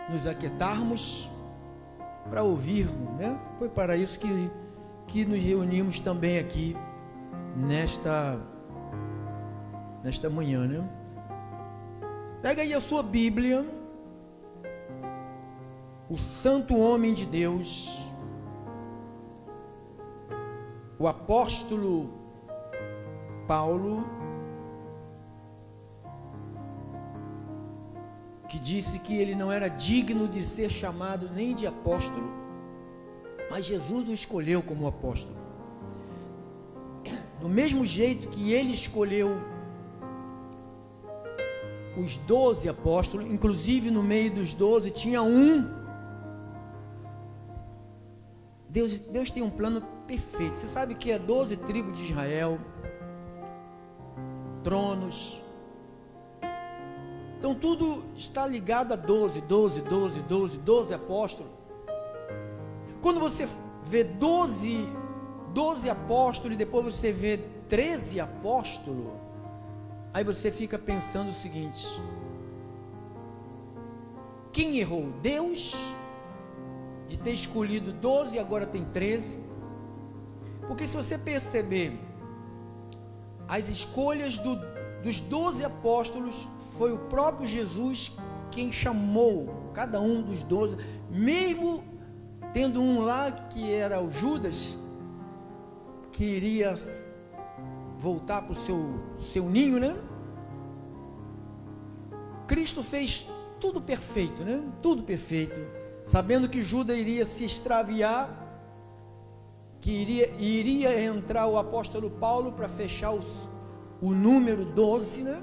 nos aquietarmos para ouvirmos, né? Foi para isso que nos reunimos também aqui nesta manhã, né? Pega aí a sua Bíblia, o santo homem de Deus, o apóstolo Paulo, que disse que ele não era digno de ser chamado nem de apóstolo, mas Jesus o escolheu como apóstolo. Do mesmo jeito que ele escolheu os 12 apóstolos, inclusive no meio dos 12 tinha um. Deus tem um plano perfeito. Você sabe que é 12 tribos de Israel, tronos. Então tudo está ligado a 12 apóstolos. Quando você vê 12 apóstolos e depois você vê 13 apóstolos, aí você fica pensando o seguinte: quem errou? Deus, de ter escolhido 12 e agora tem 13? Porque se você perceber, as escolhas dos 12 apóstolos, foi o próprio Jesus quem chamou cada um dos 12, mesmo tendo um lá que era o Judas, que iria voltar para o seu ninho, né? Cristo fez tudo perfeito, né? Tudo perfeito, sabendo que Judas iria se extraviar, que iria entrar o apóstolo Paulo para fechar o número 12, né?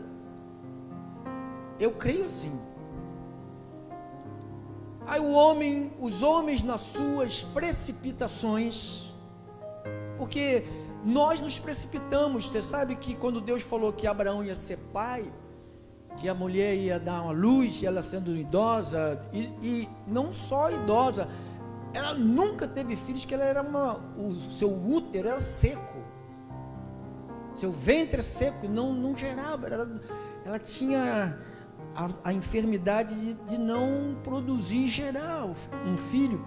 Eu creio assim. Aí os homens nas suas precipitações, porque nós nos precipitamos. Você sabe que quando Deus falou que Abraão ia ser pai, que a mulher ia dar uma luz, ela sendo idosa, e não só idosa, ela nunca teve filhos, que ela era o seu útero era seco, seu ventre seco, não gerava, ela tinha a enfermidade de não produzir e gerar um filho,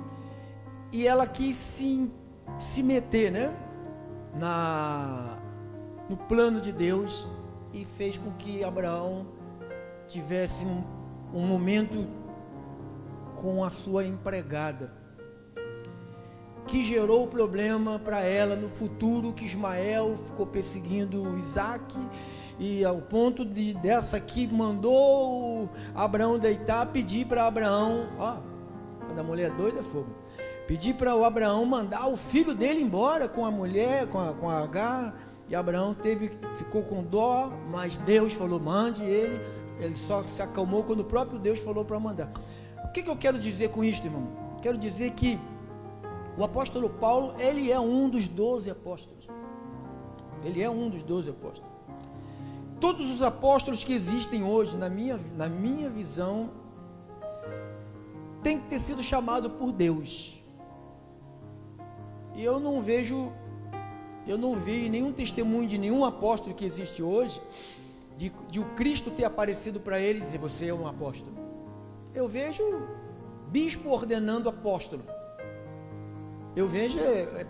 e ela quis se meter, né, no plano de Deus, e fez com que Abraão tivesse um momento com a sua empregada, que gerou problema para ela no futuro, que Ismael ficou perseguindo Isaac, e ao ponto dessa aqui mandou Abraão deitar, pedir para Abraão, quando a mulher é doida é fogo, pedir para o Abraão mandar o filho dele embora com a mulher, com a Agar, e Abraão ficou com dó, mas Deus falou, mande ele só se acalmou quando o próprio Deus falou para mandar. O que eu quero dizer com isso, irmão? Quero dizer que o apóstolo Paulo, ele é um dos 12 apóstolos. Ele é um dos 12 apóstolos. Todos os apóstolos que existem hoje, na minha visão, tem que ter sido chamado por Deus. E eu não vi nenhum testemunho de nenhum apóstolo que existe hoje, de o Cristo ter aparecido para ele e dizer, você é um apóstolo. Eu vejo bispo ordenando apóstolo. Eu vejo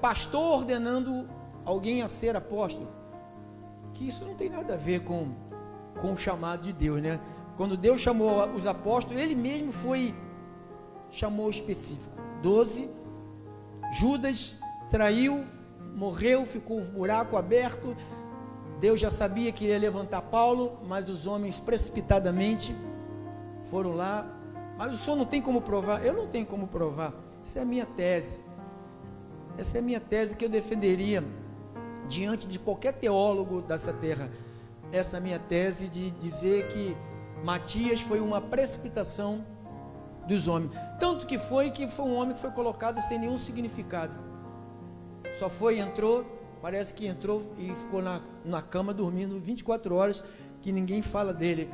pastor ordenando alguém a ser apóstolo. Que isso não tem nada a ver com o chamado de Deus, né? Quando Deus chamou os apóstolos, ele mesmo chamou específico. 12, Judas traiu, morreu, ficou o buraco aberto. Deus já sabia que ia levantar Paulo, mas os homens precipitadamente foram lá. Mas o senhor não tem como provar? Eu não tenho como provar. Essa é a minha tese. Essa é a minha tese que eu defenderia diante de qualquer teólogo dessa terra. Essa é a minha tese de dizer que Matias foi uma precipitação dos homens. Tanto que foi um homem que foi colocado sem nenhum significado. Só parece que entrou e ficou na cama dormindo 24 horas, que ninguém fala dele.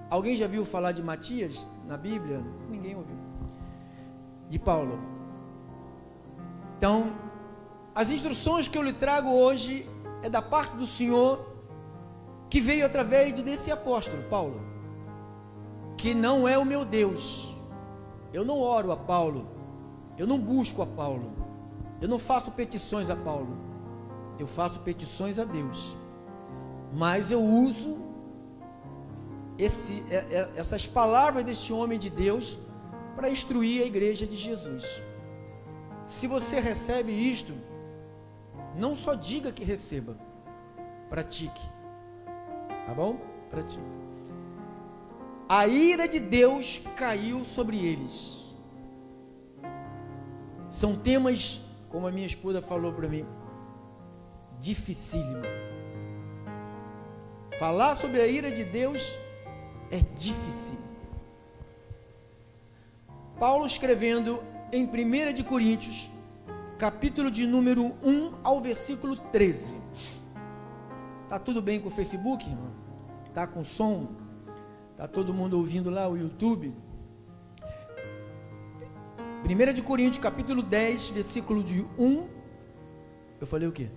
Alguém já viu falar de Matias na Bíblia? Ninguém ouviu. De Paulo. Então, as instruções que eu lhe trago hoje é da parte do Senhor, que veio através desse apóstolo, Paulo, que não é o meu Deus, Eu não oro a Paulo, eu não busco a Paulo, eu não faço petições a Paulo, eu faço petições a Deus, mas eu uso essas palavras deste homem de Deus para instruir a igreja de Jesus. Se você recebe isto, não só diga que receba, pratique, tá bom? Pratique. A ira de Deus caiu sobre eles. São temas, como a minha esposa falou para mim, dificílimo. Falar sobre a ira de Deus é difícil. Paulo escrevendo em 1 de Coríntios, capítulo de número 1 ao versículo 13. Tá tudo bem com o Facebook, irmão? Tá com som? Tá todo mundo ouvindo lá o YouTube? 1 de Coríntios, capítulo 10, versículo de 1. Eu falei o quê?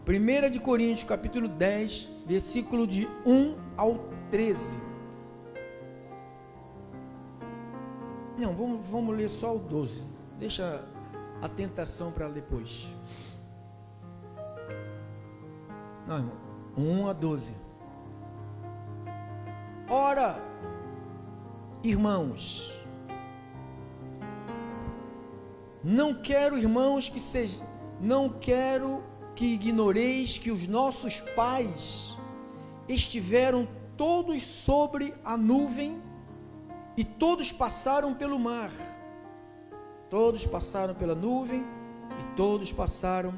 1 de Coríntios, capítulo 10, versículo de 1 ao 13. Não, vamos ler só o 12. Deixa a tentação para depois. Não, irmão. 1 a 12. Ora, irmãos, não quero que ignoreis que os nossos pais estiveram todos sobre a nuvem e todos passaram pelo mar. Todos passaram pela nuvem e todos passaram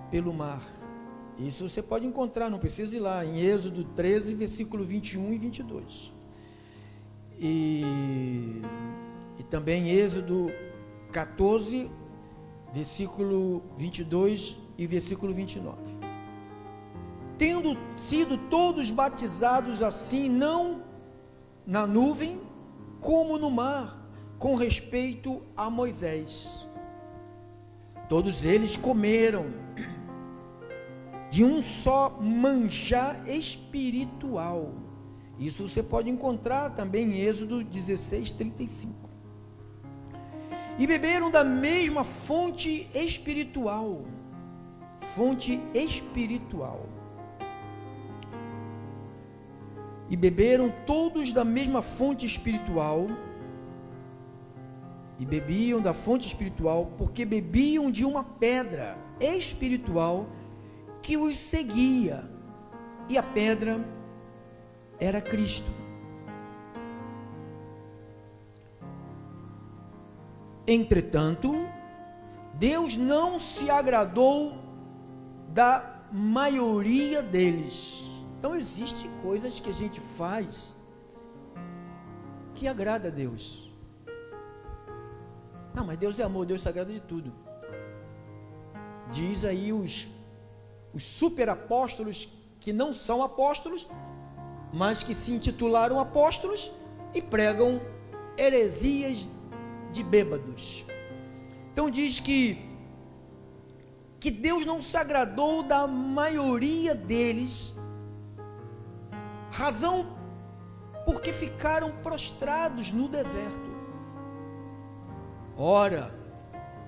pelo mar. Isso você pode encontrar, não precisa ir lá, em Êxodo 13, versículo 21 e 22. E também Êxodo 14, versículo 22 e versículo 29. Tendo sido todos batizados assim, não na nuvem, como no mar, com respeito a Moisés. Todos eles comeram de um só manjar espiritual. Isso você pode encontrar também em Êxodo 16, 35. E beberam da mesma fonte espiritual. Fonte espiritual. E beberam todos da mesma fonte espiritual. E bebiam da fonte espiritual, porque bebiam de uma pedra espiritual que os seguia, e a pedra era Cristo. Entretanto, Deus não se agradou da maioria deles. Então existem coisas que a gente faz que agrada a Deus. Não, mas Deus é amor, Deus se agrada de tudo. Diz aí os super apóstolos que não são apóstolos, mas que se intitularam apóstolos e pregam heresias de bêbados. Então diz que Deus não se agradou da maioria deles, razão porque ficaram prostrados no deserto. Ora,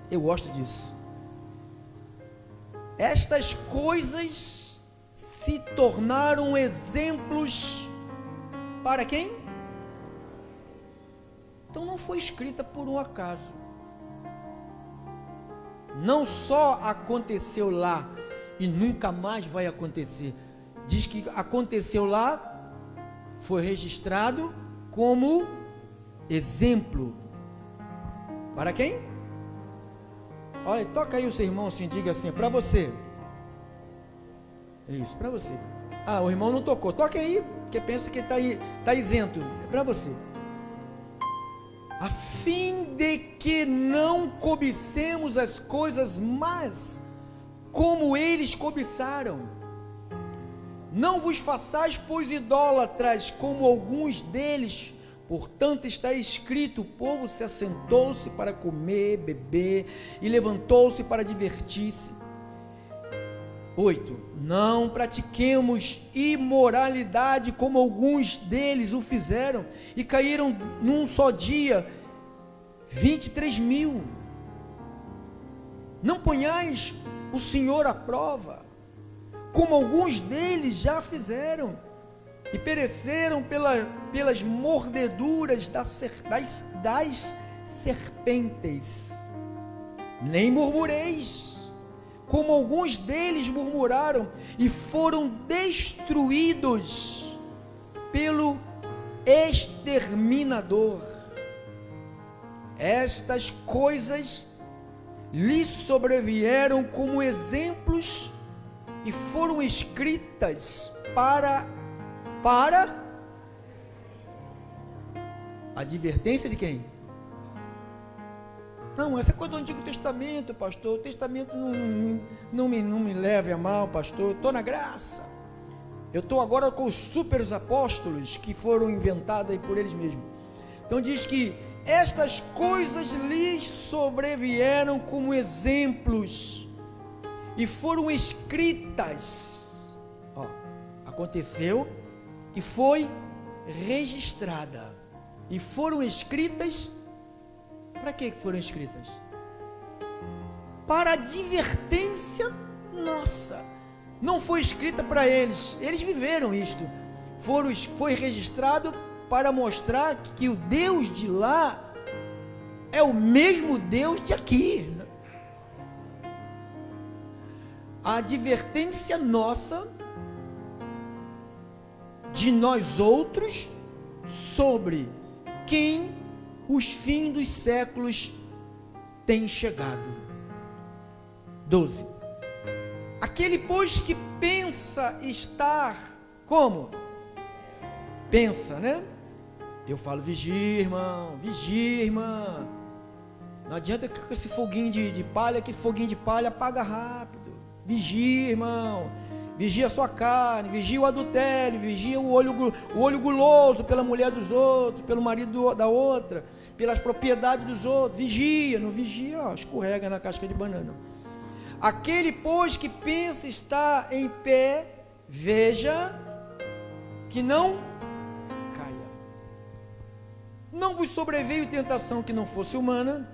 eu gosto disso. Estas coisas se tornaram exemplos para quem? Então não foi escrita por um acaso. Não só aconteceu lá e nunca mais vai acontecer. Diz que aconteceu lá, foi registrado como exemplo. Para quem? Olha, toca aí o seu irmão assim, diga assim, para você. Isso, para você. Ah, o irmão não tocou. Toca aí, porque pensa que está isento. É para você. A fim de que não cobicemos as coisas más, como eles cobiçaram. Não vos façais, pois, idólatras, como alguns deles. Portanto está escrito, o povo se assentou-se para comer, beber, e levantou-se para divertir-se. 8. Não pratiquemos imoralidade, como alguns deles o fizeram, e caíram num só dia 23.000. Não ponhais o Senhor à prova, como alguns deles já fizeram, e pereceram pelas mordeduras das serpentes. Nem murmureis, como alguns deles murmuraram, e foram destruídos pelo exterminador. Estas coisas lhes sobrevieram como exemplos e foram escritas para advertência de quem? Não, essa coisa do Antigo Testamento, pastor. O Testamento não me leve a mal, pastor. Eu estou na graça. Eu estou agora com os super apóstolos que foram inventados aí por eles mesmos. Então diz que estas coisas lhes sobrevieram como exemplos e foram escritas. Aconteceu e foi registrada. E foram escritas. Para que foram escritas? Para advertência nossa. Não foi escrita para eles. Eles viveram isto. Foi registrado para mostrar que o Deus de lá é o mesmo Deus de aqui. A advertência nossa de nós outros sobre quem os fins dos séculos têm chegado. 12. Aquele, pois, que pensa estar como? Pensa, né? Eu falo, vigia, irmão, vigia, irmã. Não adianta com esse foguinho de palha, que foguinho de palha apaga rápido. Vigia, irmão. Vigia a sua carne, vigia o adultério, vigia o olho guloso pela mulher dos outros, pelo marido da outra, pelas propriedades dos outros. Vigia, não vigia, escorrega na casca de banana. Aquele, pois, que pensa estar em pé, veja que não caia. Não vos sobreveio tentação que não fosse humana.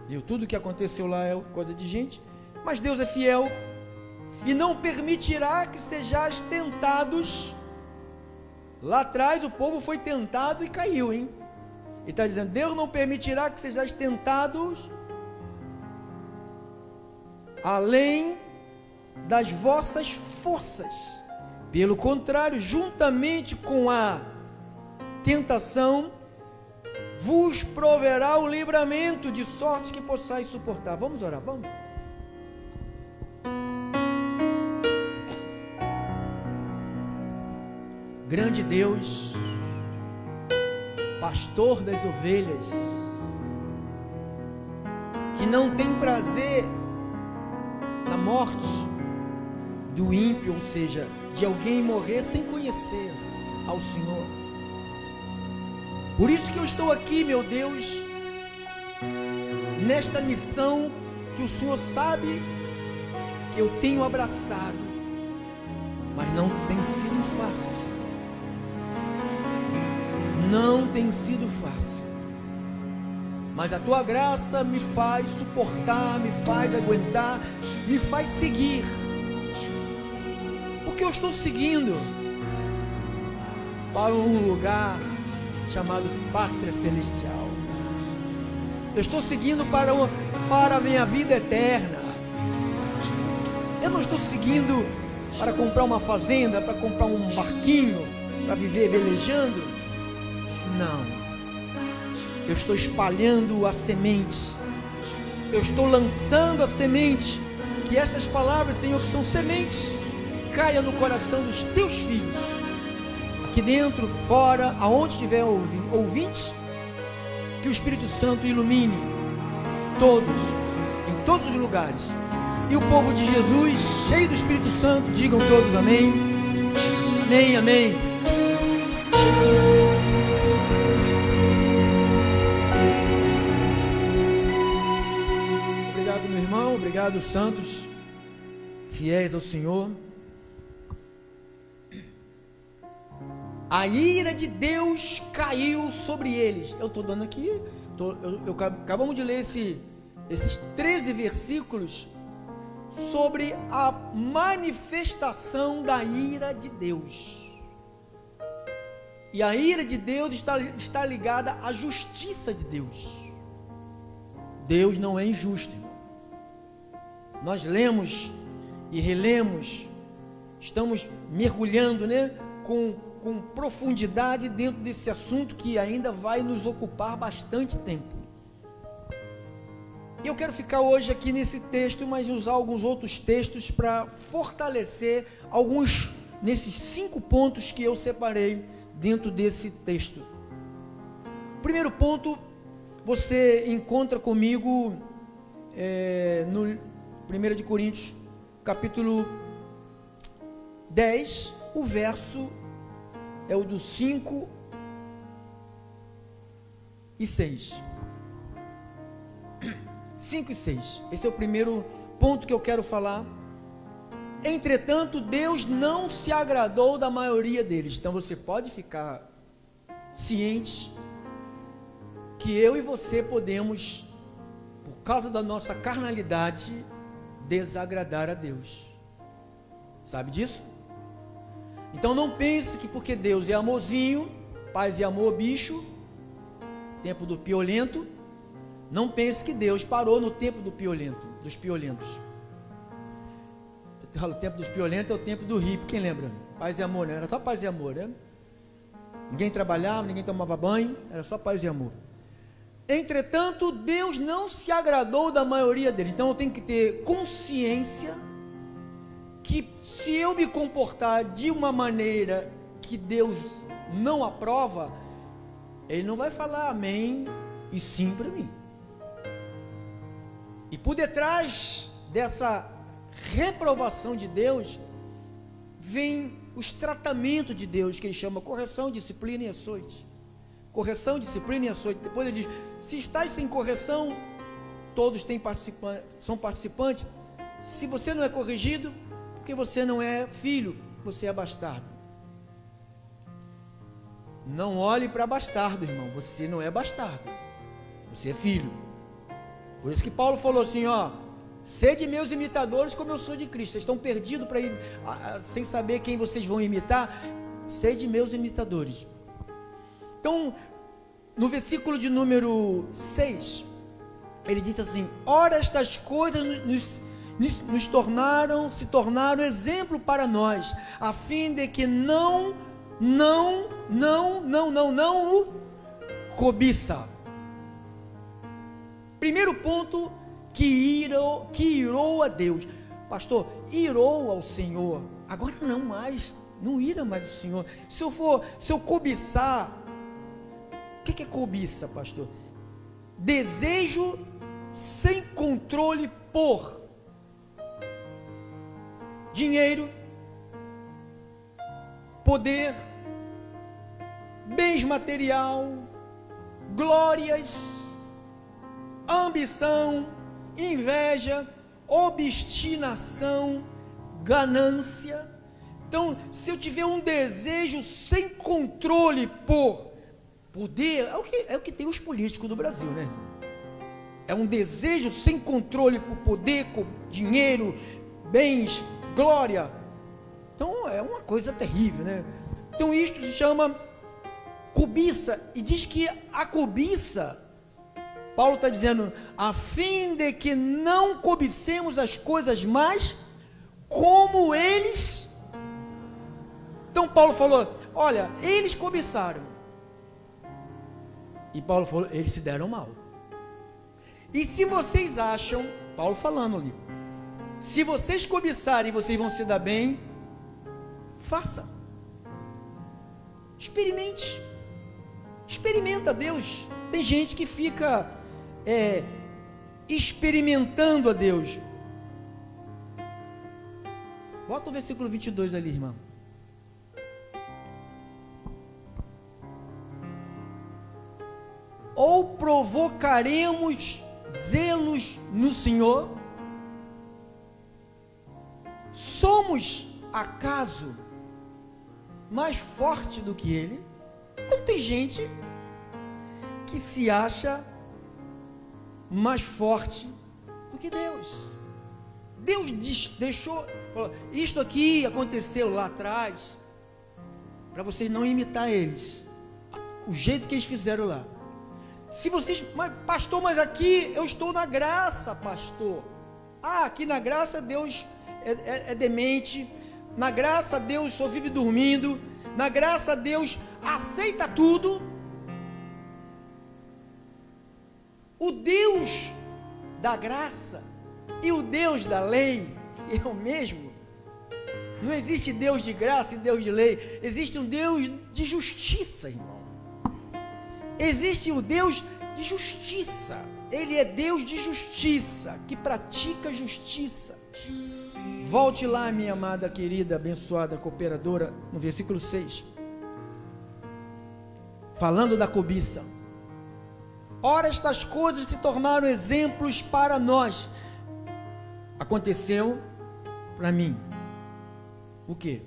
E tudo que aconteceu lá é coisa de gente, mas Deus é fiel e não permitirá que sejais tentados. Lá atrás o povo foi tentado e caiu, hein? Ele está dizendo, Deus não permitirá que sejais tentados além das vossas forças. Pelo contrário, juntamente com a tentação, vos proverá o livramento, de sorte que possais suportar. Vamos orar, vamos? Grande Deus, pastor das ovelhas, que não tem prazer na morte do ímpio, ou seja, de alguém morrer sem conhecer ao Senhor. Por isso que eu estou aqui, meu Deus, nesta missão que o Senhor sabe que eu tenho abraçado, mas não tem sido fácil, Senhor. Não tem sido fácil, mas a tua graça me faz suportar, me faz aguentar, me faz seguir, porque eu estou seguindo para um lugar chamado Pátria Celestial. Eu estou seguindo para a minha vida eterna. Eu não estou seguindo para comprar uma fazenda, para comprar um barquinho, para viver velejando. Não, eu estou espalhando a semente, eu estou lançando a semente, que estas palavras, Senhor, que são sementes, caia no coração dos teus filhos, aqui dentro, fora, aonde tiver ouvintes, que o Espírito Santo ilumine todos, em todos os lugares, e o povo de Jesus, cheio do Espírito Santo, digam todos amém, amém, amém. Obrigado, meu irmão, obrigado, santos, fiéis ao Senhor. A ira de Deus caiu sobre eles. Eu estou dando aqui, acabamos de ler esses 13 versículos sobre a manifestação da ira de Deus. E a ira de Deus está ligada à justiça de Deus. Deus não é injusto. Nós lemos e relemos, estamos mergulhando, com profundidade dentro desse assunto que ainda vai nos ocupar bastante tempo. E eu quero ficar hoje aqui nesse texto, mas usar alguns outros textos para fortalecer nesses 5 pontos que eu separei dentro desse texto. O primeiro ponto, você encontra comigo no 1 de Coríntios, capítulo 10, o verso é o do 5 e 6. 5 e 6. Esse é o primeiro ponto que eu quero falar. Entretanto, Deus não se agradou da maioria deles. Então você pode ficar ciente que eu e você podemos, por causa da nossa carnalidade, desagradar a Deus. Sabe disso? Então não pense que porque Deus é amorzinho, paz e amor, bicho, tempo do piolento, não pense que Deus parou no tempo dos piolentos. O tempo dos piolentos é o tempo do hippie, quem lembra? Paz e amor, né? Era só paz e amor, né? Ninguém trabalhava, ninguém tomava banho, era só paz e amor. Entretanto, Deus não se agradou da maioria deles. Então eu tenho que ter consciência que se eu me comportar de uma maneira que Deus não aprova, Ele não vai falar amém e sim para mim. E por detrás dessa reprovação de Deus, vem os tratamentos de Deus, que Ele chama correção, disciplina e açoite. Correção, disciplina e açoite. Depois Ele diz, se estás sem correção, todos são participantes. Se você não é corrigido, porque você não é filho, você é bastardo. Não olhe para bastardo, irmão, você não é bastardo, você é filho. Por isso que Paulo falou assim, sede meus imitadores como eu sou de Cristo. Vocês estão perdidos sem saber quem vocês vão imitar, sede meus imitadores. Então, no versículo de número 6, ele diz assim, ora estas coisas se tornaram exemplo para nós, a fim de que não o cobiça. Primeiro ponto, que irou a Deus. Pastor, irou ao Senhor, agora não mais, não ira mais do Senhor. Se eu cobiçar, o que é cobiça, pastor? Desejo sem controle por dinheiro, poder, bens material, glórias, ambição, inveja, obstinação, ganância. Então, se eu tiver um desejo sem controle por poder, é o que tem os políticos do Brasil, né? É um desejo sem controle por poder, dinheiro, bens, glória. Então, é uma coisa terrível, né? Então, isto se chama cobiça, e diz que a cobiça, Paulo está dizendo, a fim de que não cobicemos as coisas mais como eles. Então Paulo falou, olha, eles cobiçaram. E Paulo falou, eles se deram mal. E se vocês acham, Paulo falando ali, se vocês cobiçarem, vocês vão se dar bem, faça. Experimenta Deus. Tem gente que fica experimentando a Deus. Bota o versículo 22 ali, irmão. Ou provocaremos zelos no Senhor? Somos, acaso, mais forte do que ele. Então tem gente que se acha mais forte do que Deus. Deus deixou, isto aqui aconteceu lá atrás, para vocês não imitar eles, o jeito que eles fizeram lá. Se vocês, mas pastor, mas aqui eu estou na graça, pastor. Aqui na graça Deus é demente, na graça Deus só vive dormindo, na graça Deus aceita tudo. O Deus da graça e o Deus da lei é o mesmo. Não existe Deus de graça e Deus de lei. Existe um Deus de justiça, irmão. Existe o Deus de justiça. Ele é Deus de justiça, que pratica justiça. Volte lá, minha amada, querida, abençoada, cooperadora, no versículo 6. Falando da cobiça. Ora, estas coisas se tornaram exemplos para nós. Aconteceu para mim. O quê?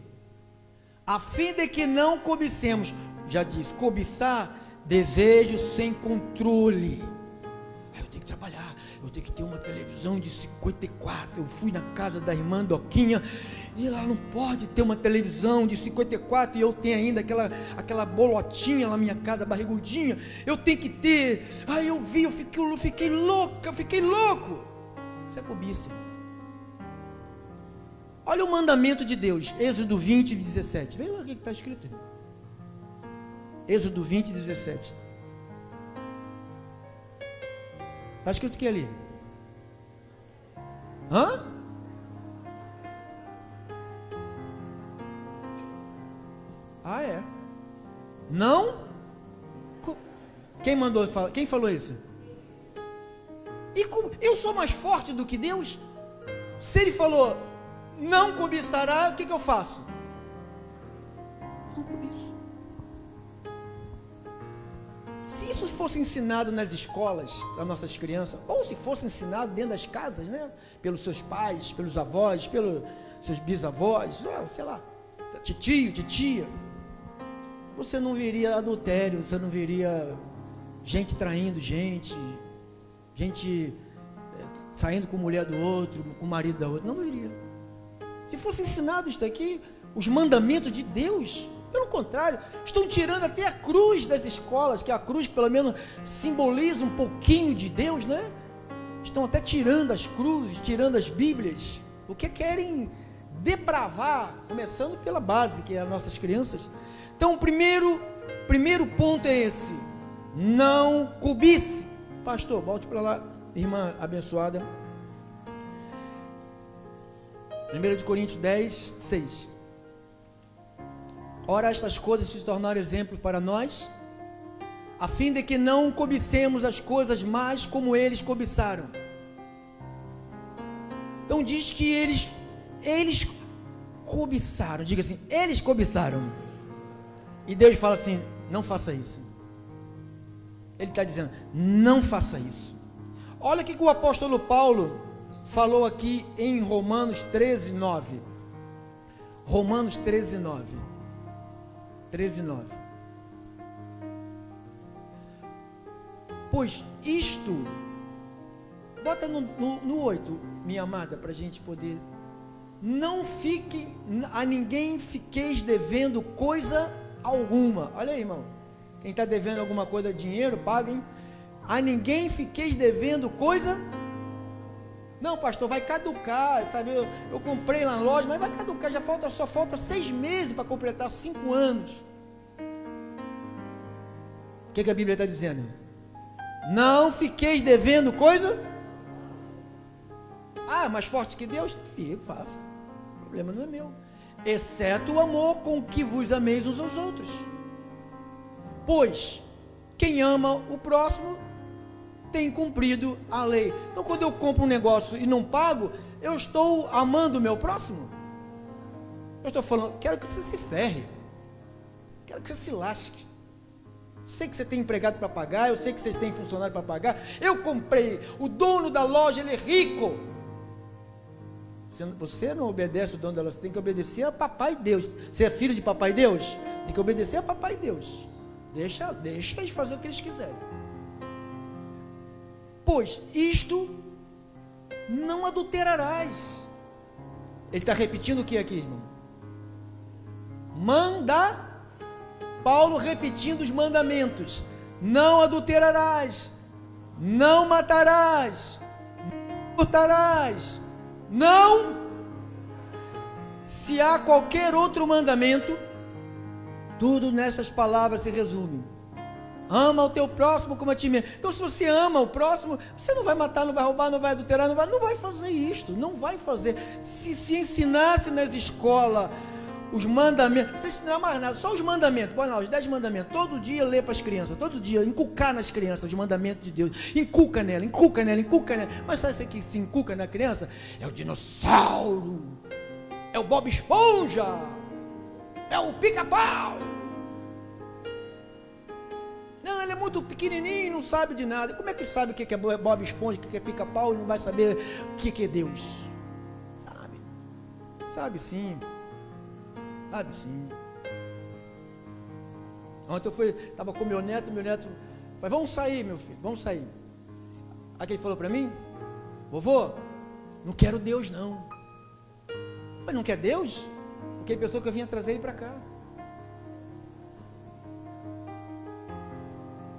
A fim de que não cobicemos. Já disse, cobiçar, desejo sem controle. Eu tenho que trabalhar, eu tenho que ter uma televisão de 54. Eu fui na casa da irmã Doquinha e ela não pode ter uma televisão de 54 e eu tenho ainda aquela bolotinha na minha casa, barrigudinha. Eu tenho que ter. Aí eu vi, eu fiquei louco. Isso é cobiça. Olha o mandamento de Deus, Êxodo 20, 17. Vem lá o que está escrito. Êxodo 20, 17. Está escrito o que ali? Hã? É. Não? Quem mandou falar? Quem falou isso? E eu sou mais forte do que Deus? Se ele falou, não cobiçará, o que eu faço? Não cobiço. Se isso fosse ensinado nas escolas, para nossas crianças, ou se fosse ensinado dentro das casas, né? Pelos seus pais, pelos avós, pelos seus bisavós, sei lá, tio, titia, você não veria adultério, você não veria gente traindo gente saindo com a mulher do outro, com o marido da outra, não veria. Se fosse ensinado isso aqui, os mandamentos de Deus, pelo contrário, estão tirando até a cruz das escolas, que a cruz pelo menos simboliza um pouquinho de Deus, né? Estão até tirando as cruzes, tirando as Bíblias, porque querem depravar, começando pela base, que é as nossas crianças. Então, o primeiro ponto é esse: não cobice. Pastor, volte para lá, irmã abençoada. 1 Coríntios 10, 6. Ora, estas coisas se tornaram exemplos para nós, a fim de que não cobicemos as coisas mais como eles cobiçaram. Então diz que eles cobiçaram, diga assim, eles cobiçaram. E Deus fala assim, não faça isso. Ele está dizendo, não faça isso. Olha o que o apóstolo Paulo falou aqui em Romanos 13, 9. Romanos 13, 9. 13, 9. Pois isto, bota no 8, minha amada, para a gente poder. Não fique, a ninguém fiqueis devendo coisa alguma. Olha aí, irmão. Quem está devendo alguma coisa, dinheiro, paguem. A ninguém fiqueis devendo coisa. Não, pastor, vai caducar, sabe? Eu comprei lá na loja, mas vai caducar, só falta 6 meses para completar 5 anos. O que a Bíblia está dizendo? Não fiqueis devendo coisa. Mais forte que Deus? Fico, faça. O problema não é meu. Exceto o amor com que vos ameis uns aos outros. Pois, quem ama o próximo tem cumprido a lei. Então, quando eu compro um negócio e não pago, eu estou amando o meu próximo? Eu estou falando, quero que você se ferre, quero que você se lasque. Sei que você tem empregado para pagar, eu sei que você tem funcionário para pagar. Eu comprei, o dono da loja, ele é rico. Você não obedece o dono dela, você tem que obedecer a Papai Deus. Você é filho de Papai Deus? Tem que obedecer a Papai Deus. Deixa eles fazer o que eles quiserem. Pois isto não adulterarás. Ele está repetindo o que aqui, irmão? Paulo repetindo os mandamentos. Não adulterarás, não matarás, não furtarás, não. Se há qualquer outro mandamento, tudo nessas palavras se resume. Ama o teu próximo como a ti mesmo. Então, se você ama o próximo, você não vai matar, não vai roubar, não vai adulterar, não vai fazer isto, não vai fazer. Se ensinasse nas escolas os mandamentos, não precisa ensinar mais nada, só os mandamentos, põe lá, os 10 mandamentos, todo dia lê para as crianças, todo dia, inculcar nas crianças os mandamentos de Deus, inculca nela, mas sabe isso que se inculca na criança? É o dinossauro, é o Bob Esponja, é o Pica-Pau. Não, ele é muito pequenininho, não sabe de nada. Como é que ele sabe o que é Bob Esponja, o que é Pica-Pau, e não vai saber o que é Deus? Sabe sim. Sabe sim. Ontem eu estava com meu neto falou, vamos sair, meu filho, vamos sair. Aí ele falou para mim, vovô, não quero Deus não. Mas não quer Deus? Porque ele pensou que eu vinha trazer ele para cá.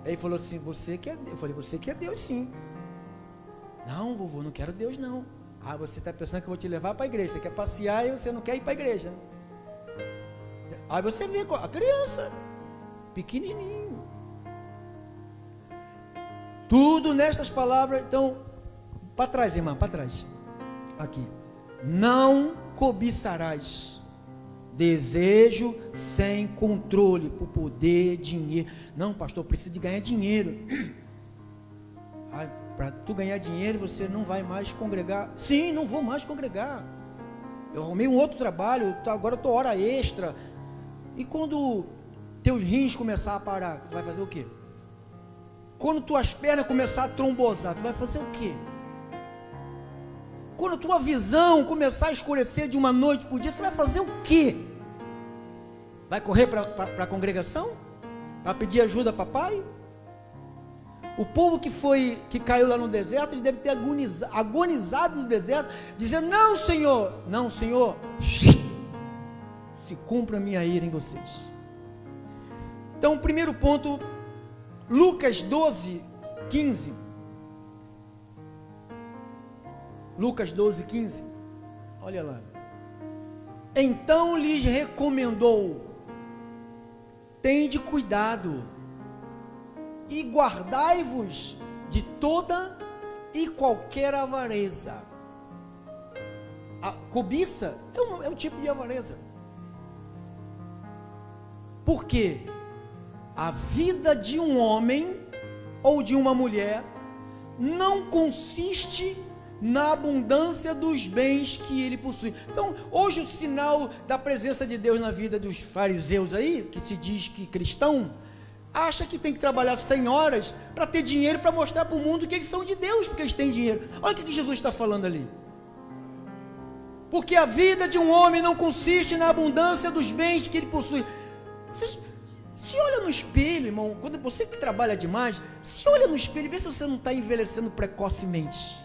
Aí ele falou assim, você quer Deus? Eu falei, você quer Deus sim. Não, vovô, não quero Deus não. Ah, você está pensando que eu vou te levar para a igreja, você quer passear e você não quer ir para a igreja. Aí você vê a criança, pequenininho. Tudo nestas palavras. Então, para trás, irmã, para trás. Aqui. Não cobiçarás. Desejo sem controle, por poder, dinheiro. Não, pastor, preciso de ganhar dinheiro. Para tu ganhar dinheiro, você não vai mais congregar. Sim, não vou mais congregar. Eu arrumei um outro trabalho, agora eu estou hora extra. E quando teus rins começar a parar, tu vai fazer o quê? Quando tuas pernas começar a trombosar, tu vai fazer o quê? Quando tua visão começar a escurecer de uma noite por dia, você vai fazer o quê? Vai correr para a congregação? Para pedir ajuda a papai? O povo que caiu lá no deserto, ele deve ter agonizado no deserto, dizendo, não Senhor, se cumpra a minha ira em vocês. Então, o primeiro ponto, Lucas 12, 15. Lucas 12, 15. Olha lá. Então lhes recomendou, tende cuidado, e guardai-vos de toda e qualquer avareza. A cobiça é um tipo de avareza. Porque a vida de um homem ou de uma mulher não consiste na abundância dos bens que ele possui. Então, hoje o sinal da presença de Deus na vida dos fariseus aí, que se diz que cristão, acha que tem que trabalhar 100 horas para ter dinheiro, para mostrar para o mundo que eles são de Deus, porque eles têm dinheiro. Olha o que Jesus está falando ali. Porque a vida de um homem não consiste na abundância dos bens que ele possui. Se olha no espelho, irmão, quando você que trabalha demais, se olha no espelho e vê se você não está envelhecendo precocemente.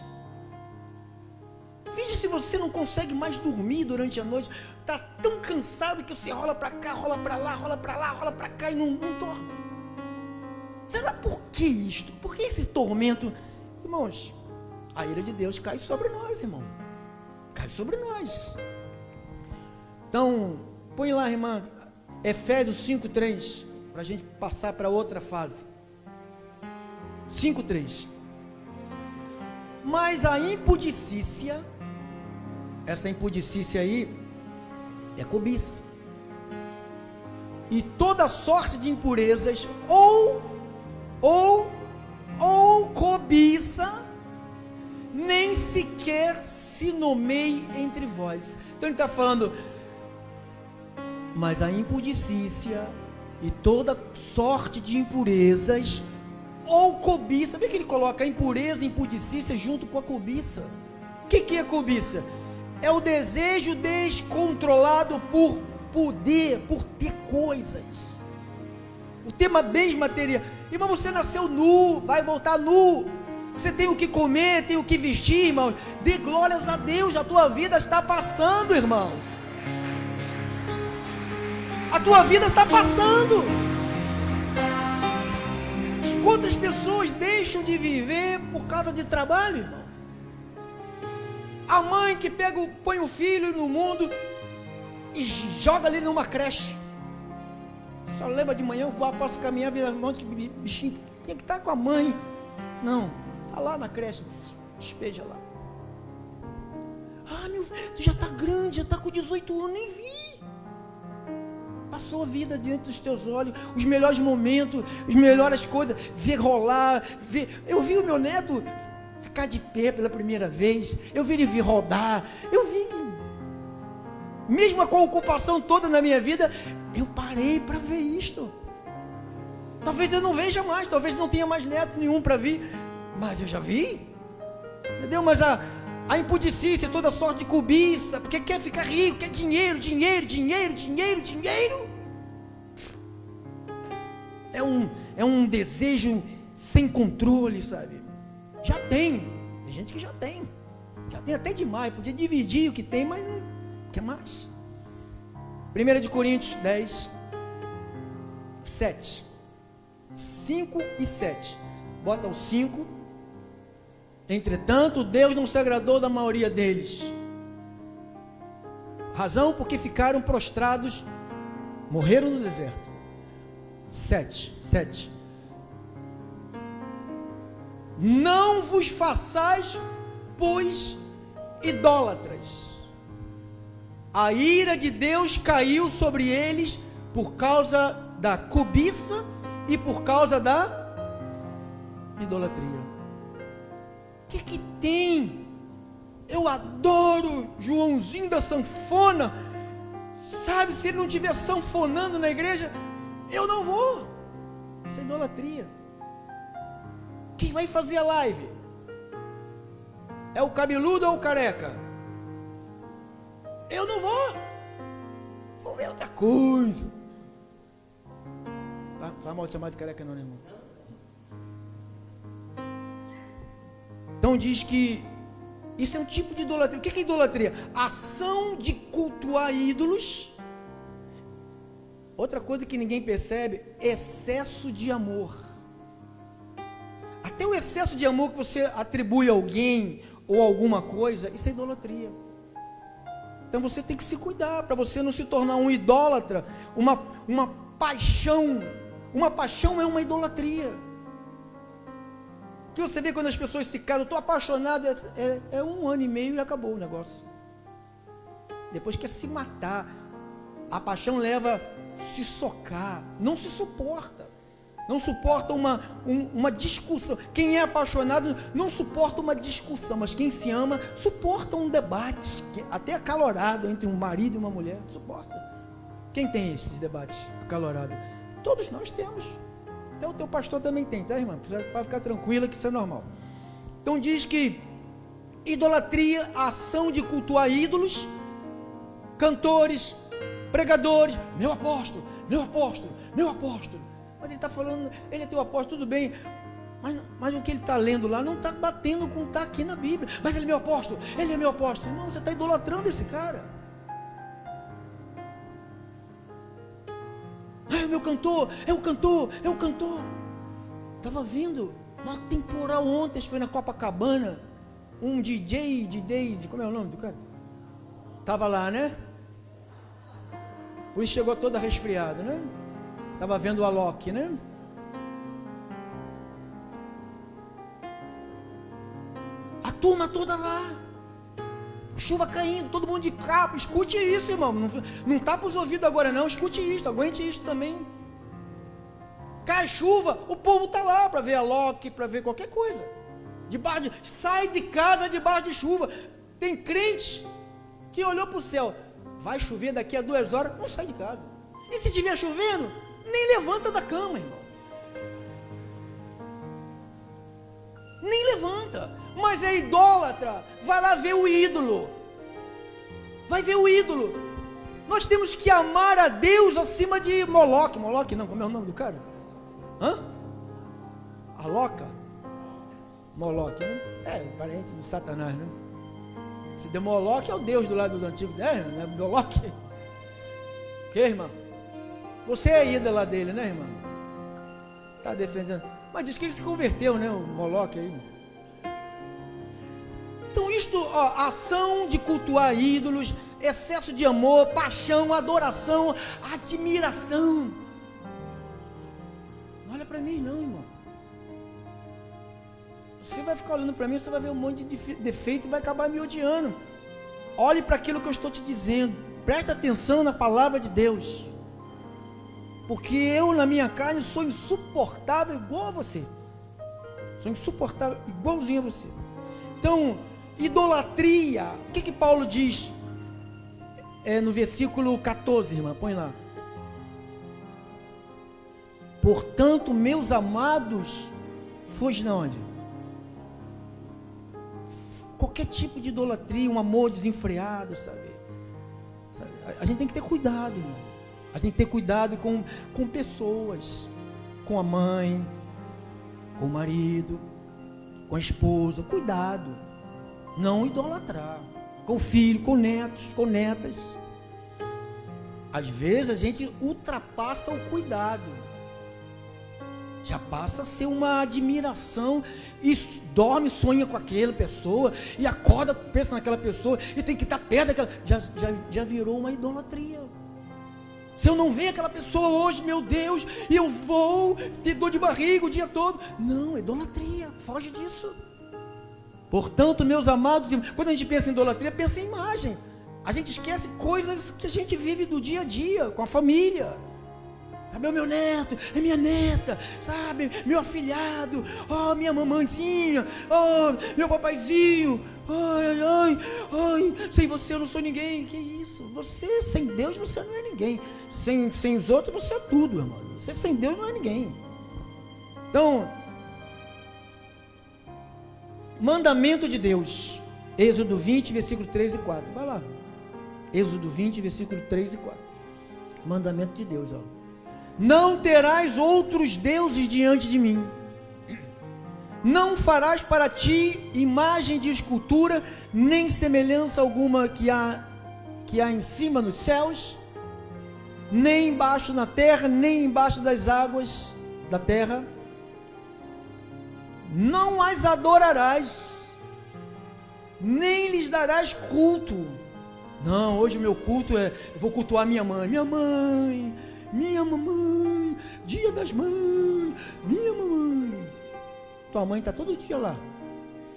Veja se você não consegue mais dormir durante a noite, está tão cansado que você rola para cá, rola para lá, rola para lá, rola para cá e não dorme. Será por que isto? Por que esse tormento? Irmãos, a ira de Deus cai sobre nós, irmão. Cai sobre nós. Então, põe lá, irmã, Efésios 5:3, para a gente passar para outra fase. 5:3. Mas a impudicícia, essa impudicícia aí, é cobiça. E toda sorte de impurezas, ou cobiça, nem sequer se nomeie entre vós. Então ele está falando, mas a impudicícia e toda sorte de impurezas, ou cobiça, vê que ele coloca a impureza e impudicícia junto com a cobiça. O que é cobiça? é o desejo descontrolado por poder, por ter coisas, por ter uma bens materiais. Irmão, você nasceu nu, vai voltar nu. Você tem o que comer, tem o que vestir, irmão. Dê glórias a Deus, a tua vida está passando, irmão. A tua vida está passando. Quantas pessoas deixam de viver por causa de trabalho, irmão? A mãe que põe o filho no mundo e joga ali numa creche. Só lembra de manhã, eu vou, posso caminhar, ver um monte de bichinho, tinha que estar com a mãe. Não, está lá na creche, despeja lá. Ah, meu filho, tu já está grande, já está com 18 anos, nem vi. Passou a vida diante dos teus olhos, os melhores momentos, as melhores coisas, ver rolar, ver. Eu vi o meu neto ficar de pé pela primeira vez, eu vi ele vir rodar, eu vi. Mesmo com a ocupação toda na minha vida, eu parei para ver isto. Talvez eu não veja mais, talvez não tenha mais neto nenhum para vir, mas eu já vi. Entendeu? Mas a impudicícia, toda sorte de cobiça, porque quer ficar rico, quer dinheiro, dinheiro, dinheiro, dinheiro, dinheiro. É um desejo sem controle, sabe? Já tem gente que já tem até demais, podia dividir o que tem, mas não quer mais. 1 Coríntios 10, 7, 5 e 7, bota o 5. Entretanto, Deus não se agradou da maioria deles, razão porque ficaram prostrados, morreram no deserto. 7, não vos façais, pois, idólatras. A ira de Deus caiu sobre eles por causa da cobiça e por causa da idolatria. O que tem? Eu adoro Joãozinho da sanfona. Sabe, se ele não estiver sanfonando na igreja, eu não vou. Isso é idolatria. Quem vai fazer a live? É o cabeludo ou o careca? Eu não vou. Vou ver outra coisa. Vai mal chamar de careca não, né, irmão? Então diz que isso é um tipo de idolatria. O que é idolatria? Ação de cultuar ídolos. Outra coisa que ninguém percebe, excesso de amor. Até o excesso de amor que você atribui a alguém ou alguma coisa, isso é idolatria. Então você tem que se cuidar para você não se tornar um idólatra, uma paixão. Uma paixão é uma idolatria. Que você vê quando as pessoas se casam, eu estou apaixonado, é 1 ano e meio e acabou o negócio. Depois quer se matar. A paixão leva a se socar, não se suporta. Não suporta uma discussão. Quem é apaixonado não suporta uma discussão, mas quem se ama suporta um debate, até acalorado, entre um marido e uma mulher, suporta. Quem tem esses debates acalorados? Todos nós temos. Até o teu pastor também tem, tá, irmã? Para ficar tranquila que isso é normal. Então diz que idolatria, a ação de cultuar ídolos, cantores, pregadores, meu apóstolo, meu apóstolo, meu apóstolo. Mas ele está falando, ele é teu apóstolo, tudo bem, mas o que ele está lendo lá não está batendo com o que está aqui na Bíblia. Mas ele é meu apóstolo, ele é meu apóstolo. Não, você está idolatrando esse cara. É o meu cantor, é o cantor, é o cantor. Estava vindo uma temporal ontem, foi na Copacabana, um DJ, como é o nome do cara? Estava lá, né? Por isso chegou toda resfriada, né? Estava vendo o Alok, né? A turma toda lá, chuva caindo, todo mundo de capa. Escute isso, irmão. Não tapa os ouvidos agora não. Escute isso, aguente isso também. Cai chuva, o povo está lá para ver Alok, para ver qualquer coisa. Sai de casa debaixo de chuva. Tem crente que olhou para o céu. Vai chover daqui a 2 horas, não sai de casa. E se estiver chovendo, nem levanta da cama, irmão. Nem levanta. Mas é idólatra. Vai lá ver o ídolo. vai ver o ídolo. Nós temos que amar a Deus acima de Moloque. Moloque não, como é o nome do cara? Aloca? Moloque, né? É, parente de Satanás, né? Se der Moloque é o Deus do lado do Antigo, né? Não é Moloque? Que, irmão? Você é ídola dele, né, irmão? Está defendendo. Mas diz que ele se converteu, né? O Moloque aí. Então isto, ó, ação de cultuar ídolos, excesso de amor, paixão, adoração, admiração. Não olha para mim não, irmão. Você vai ficar olhando para mim, você vai ver um monte de defeito e vai acabar me odiando. Olhe para aquilo que eu estou te dizendo. Preste atenção na palavra de Deus. Porque eu, na minha carne, sou insuportável igual a você. Sou insuportável igualzinho a você. Então, idolatria. O que Paulo diz? No versículo 14, irmã, põe lá. Portanto, meus amados, foge de onde? Qualquer tipo de idolatria, um amor desenfreado, sabe? A gente tem que ter cuidado, irmão. A gente tem que ter cuidado com pessoas, com a mãe, com o marido, com a esposa. Cuidado, não idolatrar. Com o filho, com netos, com netas. Às vezes a gente ultrapassa o cuidado. Já passa a ser uma admiração, e dorme, sonha com aquela pessoa, e acorda, pensa naquela pessoa, e tem que estar perto daquela, já virou uma idolatria. Se eu não ver aquela pessoa hoje, meu Deus, e eu vou ter dor de barriga o dia todo. Não, idolatria, foge disso. Portanto, meus amados, quando a gente pensa em idolatria, pensa em imagem. A gente esquece coisas que a gente vive do dia a dia, com a família. Sabe, é o meu neto, é minha neta, sabe, meu afilhado, oh, minha mamãezinha, oh, meu papaizinho, ai, sem você eu não sou ninguém. Que isso? Você, sem Deus, você não é ninguém. Sem os outros, você é tudo, irmão. Você sem Deus não é ninguém. Então, mandamento de Deus, Êxodo 20, versículo 3 e 4, vai lá, Êxodo 20, versículo 3 e 4, mandamento de Deus, ó. Não terás outros deuses diante de mim, não farás para ti imagem de escultura, nem semelhança alguma que há em cima nos céus, nem embaixo na terra, nem embaixo das águas da terra. Não as adorarás, nem lhes darás culto. Não, hoje o meu culto eu vou cultuar minha mãe, minha mamãe, dia das mães, minha mamãe. Tua mãe está todo dia lá,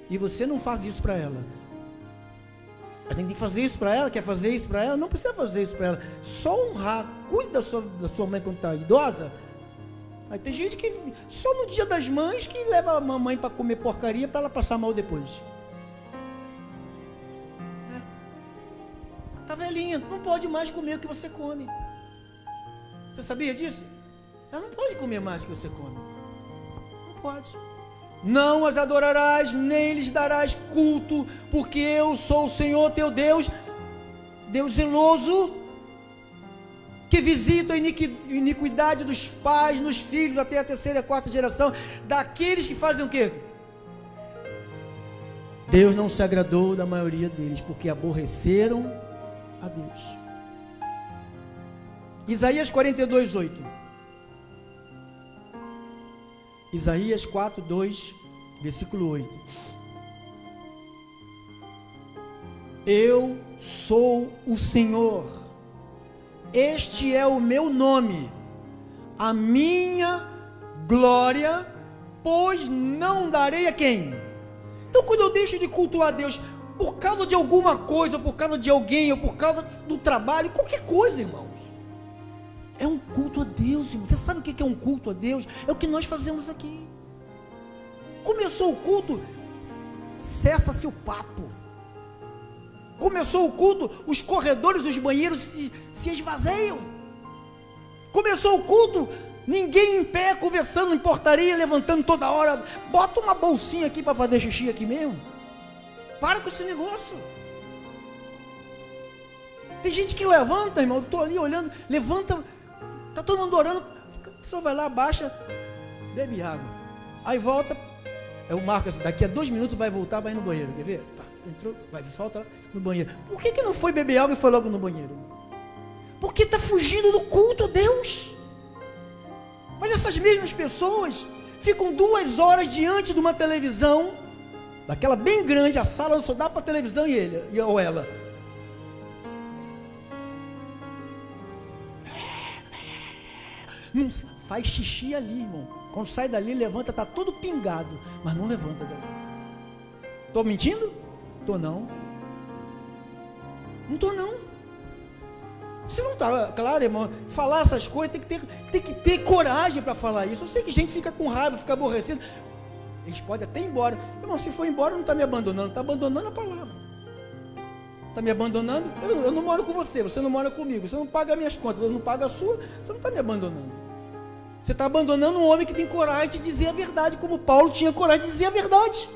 e você não faz isso para ela. A gente tem que fazer isso para ela. Quer fazer isso para ela? Não precisa fazer isso para ela, só honrar. Cuide da sua mãe quando está idosa. Aí tem gente que só no dia das mães que leva a mamãe para comer porcaria para ela passar mal depois. Tá velhinha, não pode mais comer o que você come. Você sabia disso? Ela não pode comer mais do que você come. Não pode. Não as adorarás, nem lhes darás culto, porque eu sou o Senhor teu Deus, Deus zeloso, que visita a iniquidade dos pais nos filhos até a terceira e a quarta geração, daqueles que fazem o quê? Deus não se agradou da maioria deles, porque aborreceram a Deus. Isaías 42, 8. Isaías 4, 2, versículo 8. Eu sou o Senhor, este é o meu nome, a minha glória, pois não darei a quem? Então, quando eu deixo de cultuar a Deus por causa de alguma coisa, ou por causa de alguém, ou por causa do trabalho, qualquer coisa, irmãos, é um culto a Deus, irmão. Você sabe o que é um culto a Deus? É o que nós fazemos aqui. Começou o culto, cessa-se o papo. Começou o culto, os corredores dos banheiros se esvazeiam. Começou o culto, ninguém em pé, conversando em portaria, levantando toda hora. Bota uma bolsinha aqui para fazer xixi aqui mesmo. Para com esse negócio. Tem gente que levanta, irmão, eu estou ali olhando, levanta, está todo mundo orando, a pessoa vai lá, baixa, bebe água, aí volta, o Marcos, daqui a 2 minutos vai voltar, vai no banheiro, quer ver? Pá, entrou, vai, volta lá no banheiro. Por que não foi beber água e foi logo no banheiro? Porque está fugindo do culto a Deus. Mas essas mesmas pessoas ficam 2 horas diante de uma televisão, daquela bem grande, a sala só dá para a televisão e ele, ou ela. Não faz xixi ali, irmão. Quando sai dali, levanta, está todo pingado, mas não levanta dali. Estou mentindo? Estou não. Não estou não. Você não está, claro, irmão, falar essas coisas, tem que ter coragem para falar isso. Eu sei que gente fica com raiva, fica aborrecido. Eles podem até ir embora. Irmão, se for embora, não está me abandonando, está abandonando a palavra. Está me abandonando? Eu não moro com você, você não mora comigo, você não paga as minhas contas, você não paga a sua, você não está me abandonando. Você está abandonando um homem que tem coragem de dizer a verdade, como Paulo tinha coragem de dizer a verdade.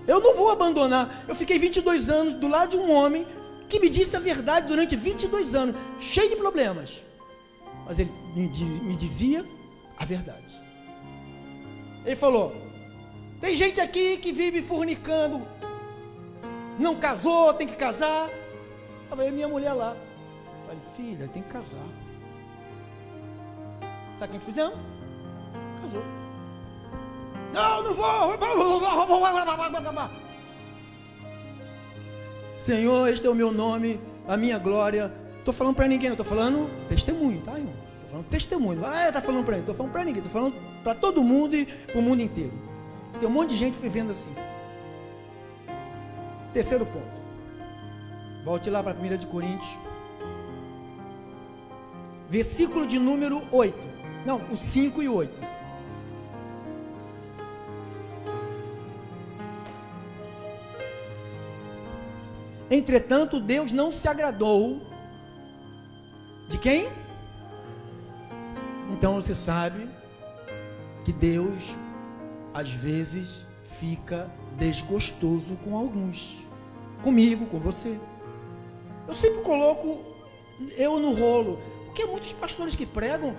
Eu não vou abandonar. Eu fiquei 22 anos do lado de um homem que me disse a verdade durante 22 anos, cheio de problemas. Mas ele me dizia a verdade. Ele falou, tem gente aqui que vive fornicando, não casou, tem que casar. Aí minha mulher lá, falei, filha, tem que casar. Sabe o que fizemos? Casou. Não vou. Senhor, este é o meu nome, a minha glória. Estou falando para ninguém, não estou falando testemunho, tá, irmão? Estou falando testemunho. Está falando para mim, estou falando para ninguém, estou falando para todo mundo e para o mundo inteiro. Tem um monte de gente vivendo assim. Terceiro ponto. Volte lá para 1 Coríntios. Versículo de número 8. Não, o 5 e 8. Entretanto, Deus não se agradou de quem? Então você sabe que Deus, às vezes, fica desgostoso com alguns. Comigo, com você. Eu sempre coloco eu no rolo, porque muitos pastores que pregam,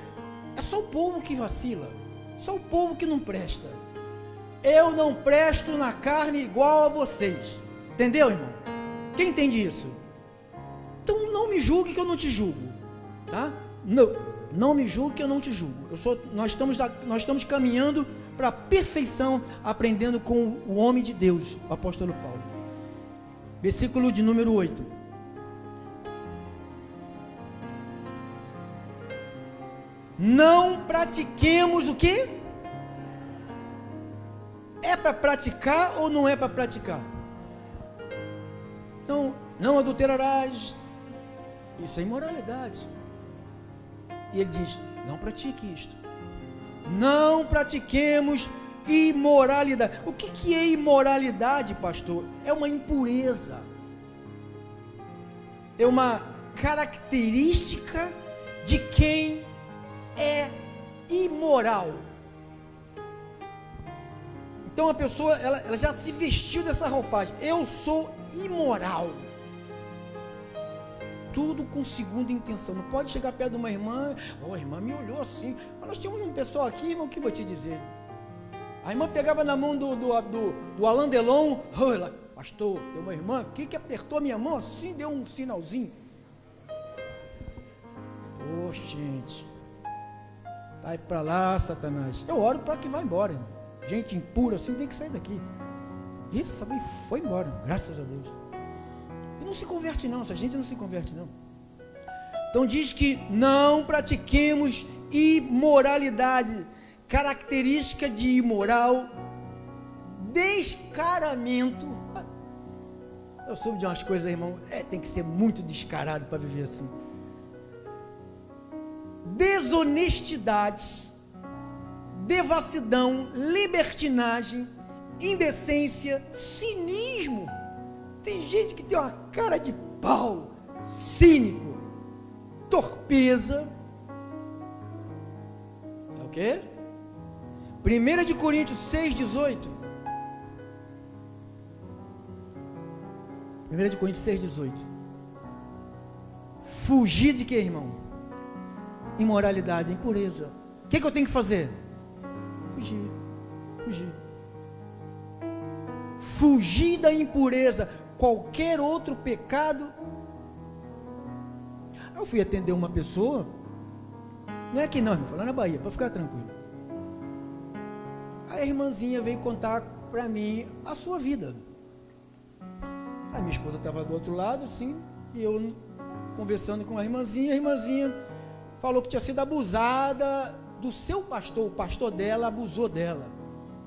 é só o povo que vacila, só o povo que não presta. Eu não presto na carne igual a vocês. Entendeu, irmão? Quem entende isso? Então não me julgue que eu não te julgo, tá? Não me julgue que eu não te julgo. Nós estamos caminhando para a perfeição, aprendendo com o homem de Deus, o apóstolo Paulo. Versículo de número 8. Não pratiquemos o quê? É para praticar ou não é para praticar? Então, não adulterarás. Isso é imoralidade. E ele diz, não pratique isto. Não pratiquemos imoralidade. O que é imoralidade, pastor? É uma impureza. É uma característica de quem é imoral. Então a pessoa, ela já se vestiu dessa roupagem. Eu sou imoral. Tudo com segunda intenção. Não pode chegar perto de uma irmã. A irmã me olhou assim. Mas nós tínhamos um pessoal aqui, irmão, o que eu vou te dizer? A irmã pegava na mão do Alain Delon. Ela, pastor, tem uma irmã aqui que apertou a minha mão assim, deu um sinalzinho. Ô, gente. Tá aí pra lá, Satanás. Eu oro para que vá embora, irmão. Gente impura assim tem que sair daqui. Isso também foi embora, graças a Deus. E não se converte não, essa gente não se converte não. Então diz que não pratiquemos imoralidade, característica de imoral, descaramento. Eu soube de umas coisas, irmão, tem que ser muito descarado para viver assim. Desonestidade, devassidão, libertinagem, indecência, cinismo. Tem gente que tem uma cara de pau, cínico, torpeza. É o quê? 1 Coríntios 6,18. 1 Coríntios 6,18. Fugir de quê, irmão? Imoralidade, impureza. O que eu tenho que fazer? Fugir. Fugir da impureza. Qualquer outro pecado. Eu fui atender uma pessoa, não é aqui não, irmão, foi lá na Bahia, para ficar tranquilo. A irmãzinha veio contar para mim a sua vida. A minha esposa estava do outro lado, assim, e eu conversando com a irmãzinha falou que tinha sido abusada do seu pastor, o pastor dela abusou dela.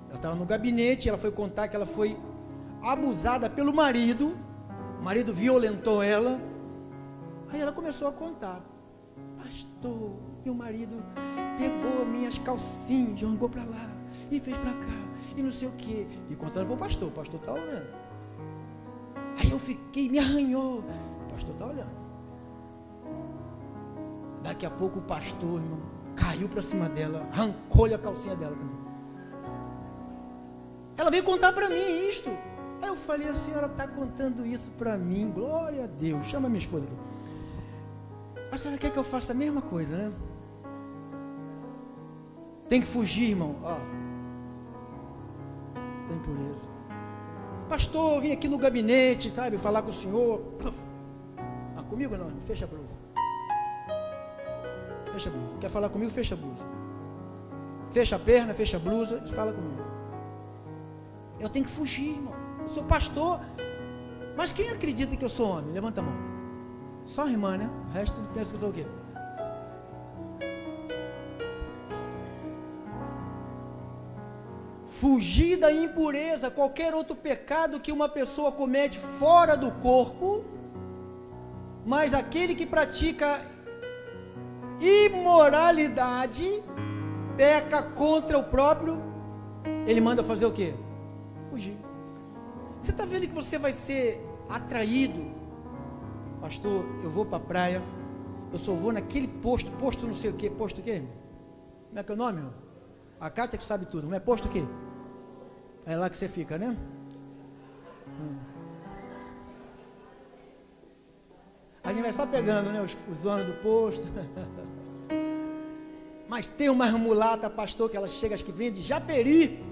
Ela estava no gabinete, ela foi contar que ela foi abusada pelo marido, o marido violentou ela. Aí ela começou a contar: pastor, meu marido pegou minhas calcinhas, jogou para lá e fez para cá e não sei o que, e contando para o pastor está olhando. Aí eu fiquei, me arranhou, o pastor está olhando. Daqui a pouco o pastor, irmão, caiu para cima dela, arrancou-lhe a calcinha dela também. Ela veio contar para mim isto. Aí eu falei: a senhora está contando isso para mim? Glória a Deus. Chama minha esposa aqui. A senhora quer que eu faça a mesma coisa, né? Tem que fugir, irmão. Da impureza. Pastor, eu vim aqui no gabinete, sabe, falar com o senhor. Comigo não, fecha a blusa. Fecha a blusa. Quer falar comigo? Fecha a blusa. Fecha a perna, fecha a blusa e fala comigo. Eu tenho que fugir, irmão. Eu sou pastor. Mas quem acredita que eu sou homem? Levanta a mão. Só a irmã, né? O resto pensa que eu sou o quê? Fugir da impureza, qualquer outro pecado que uma pessoa comete fora do corpo, mas aquele que pratica imoralidade, peca contra o próprio, ele manda fazer o quê? Fugir. Você está vendo que você vai ser atraído? Pastor, eu vou para a praia, eu só vou naquele posto não sei o que, posto o quê? Como é que é o nome? Irmão? A Cátia que sabe tudo, não é posto o quê? É lá que você fica, né? A gente vai só pegando, né, os donos do posto. Mas tem uma mulata, pastor, que ela chega, acho que vem de Japeri.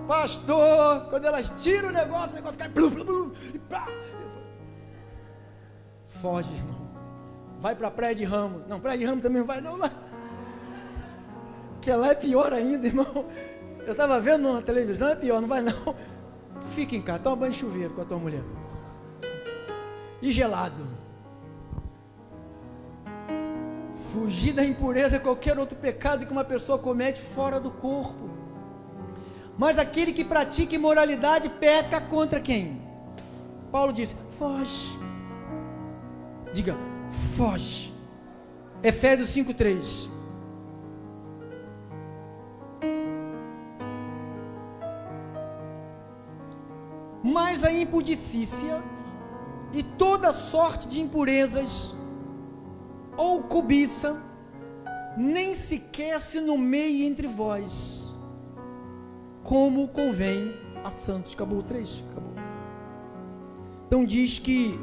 Pastor, quando elas tiram o negócio cai, blum, blum, blum, e pá. Foge, irmão. Vai para a Praia de Ramos. Não, Praia de Ramos também não vai, não. Que lá é pior ainda, irmão. Eu estava vendo na televisão, é pior, não vai não. Fica em casa, toma banho de chuveiro com a tua mulher. E gelado. Fugir da impureza é qualquer outro pecado que uma pessoa comete fora do corpo. Mas aquele que pratica imoralidade peca contra quem? Paulo diz: foge. Diga, foge. Efésios 5:3. Mas a impudicícia e toda sorte de impurezas ou cobiça nem sequer se nomeie entre vós, como convém a santos. Acabou o 3? Acabou. Então diz que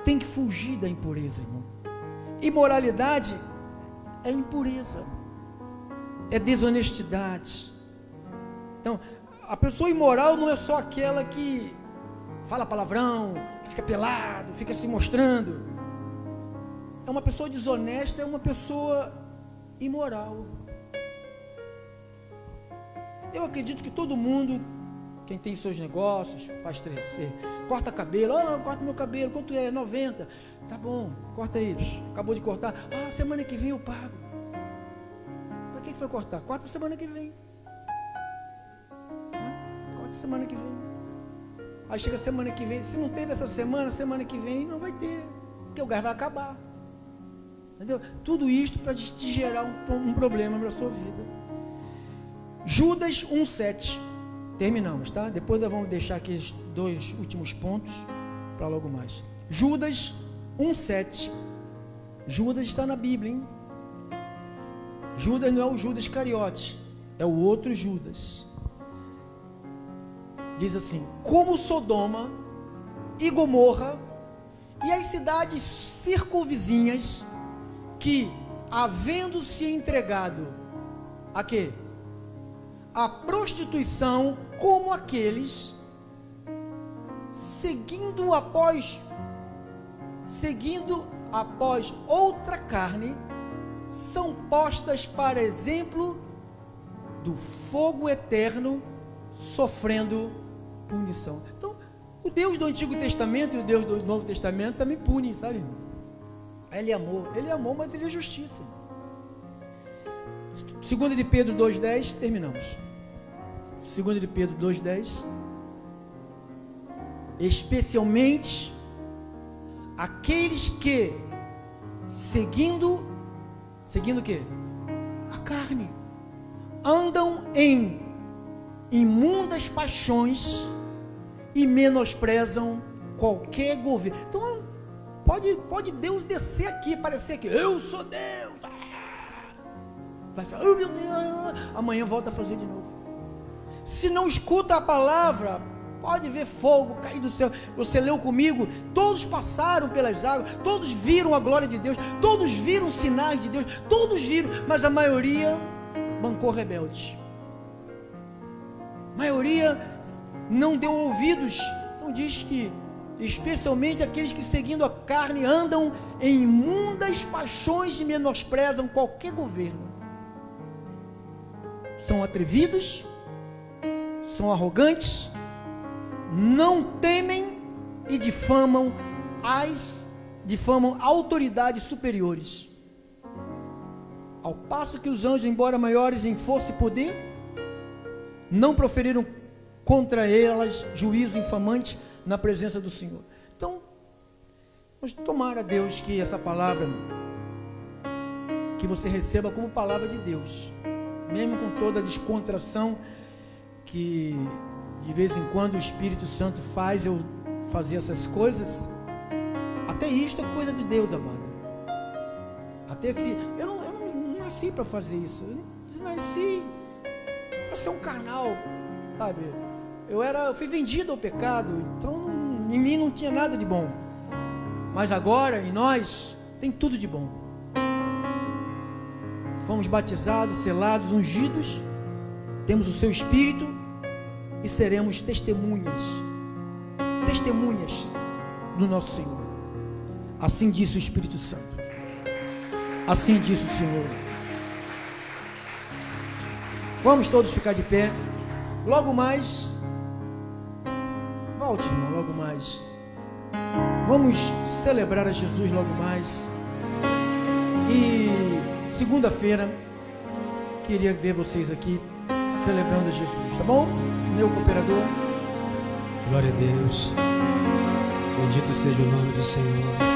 tem que fugir da impureza, irmão. Imoralidade é impureza, é desonestidade. Então, a pessoa imoral não é só aquela que fala palavrão, que fica pelado, fica se mostrando. É uma pessoa desonesta, é uma pessoa imoral. Eu acredito que todo mundo, quem tem seus negócios, faz 3. Você corta cabelo, corta meu cabelo, quanto é? 90. Tá bom, corta isso. Acabou de cortar. Semana que vem eu pago. Para que foi cortar? Corta semana que vem. Corta semana que vem. Aí chega semana que vem. Se não teve essa semana que vem não vai ter. Porque o gás vai acabar. Entendeu? Tudo isto para te gerar um problema na sua vida. Judas 1:7. Terminamos, tá? Depois nós vamos deixar aqui os 2 últimos pontos para logo mais. Judas 1:7. Judas está na Bíblia, hein? Judas não é o Judas Iscariote, é o outro Judas. Diz assim: como Sodoma e Gomorra E as cidades circunvizinhas, que, havendo-se entregado a quê? A prostituição, como aqueles, seguindo após outra carne, são postas para exemplo do fogo eterno, sofrendo punição. Então, o Deus do Antigo Testamento e o Deus do Novo Testamento também pune, sabe? Ele é amor, mas ele é justiça. 2 de Pedro 2,10, terminamos. 2 de Pedro 2,10. Especialmente aqueles que, seguindo o quê? A carne, andam em imundas paixões e menosprezam qualquer governo. Então, pode Deus descer aqui, parecer que eu sou Deus. Vai falar, oh meu Deus, amanhã volta a fazer de novo. Se não escuta a palavra, pode ver fogo cair do céu. Você leu comigo, todos passaram pelas águas, todos viram a glória de Deus, todos viram sinais de Deus, todos viram, mas a maioria bancou rebelde. A maioria não deu ouvidos. Então diz que, especialmente aqueles que seguindo a carne andam em imundas paixões e menosprezam qualquer governo. São atrevidos, são arrogantes, não temem e difamam autoridades superiores. Ao passo que os anjos, embora maiores em força e poder, não proferiram contra elas juízo infamante na presença do Senhor. Então, vamos tomar a Deus que essa palavra, que você receba como palavra de Deus, mesmo com toda a descontração que de vez em quando o Espírito Santo faz eu fazer essas coisas. Até isto é coisa de Deus, amado. Até se eu não nasci para fazer isso. Eu nasci para ser um carnal, sabe? Eu fui vendido ao pecado, então em mim não tinha nada de bom. Mas agora em nós tem tudo de bom. Fomos batizados, selados, ungidos, temos o seu Espírito e seremos testemunhas do nosso Senhor. Assim disse o Espírito Santo. Assim disse o Senhor. Vamos todos ficar de pé. Logo mais, volte, irmão, logo mais. Vamos celebrar a Jesus logo mais. E segunda-feira, queria ver vocês aqui celebrando a Jesus, tá bom? Meu cooperador. Glória a Deus. Bendito seja o nome do Senhor.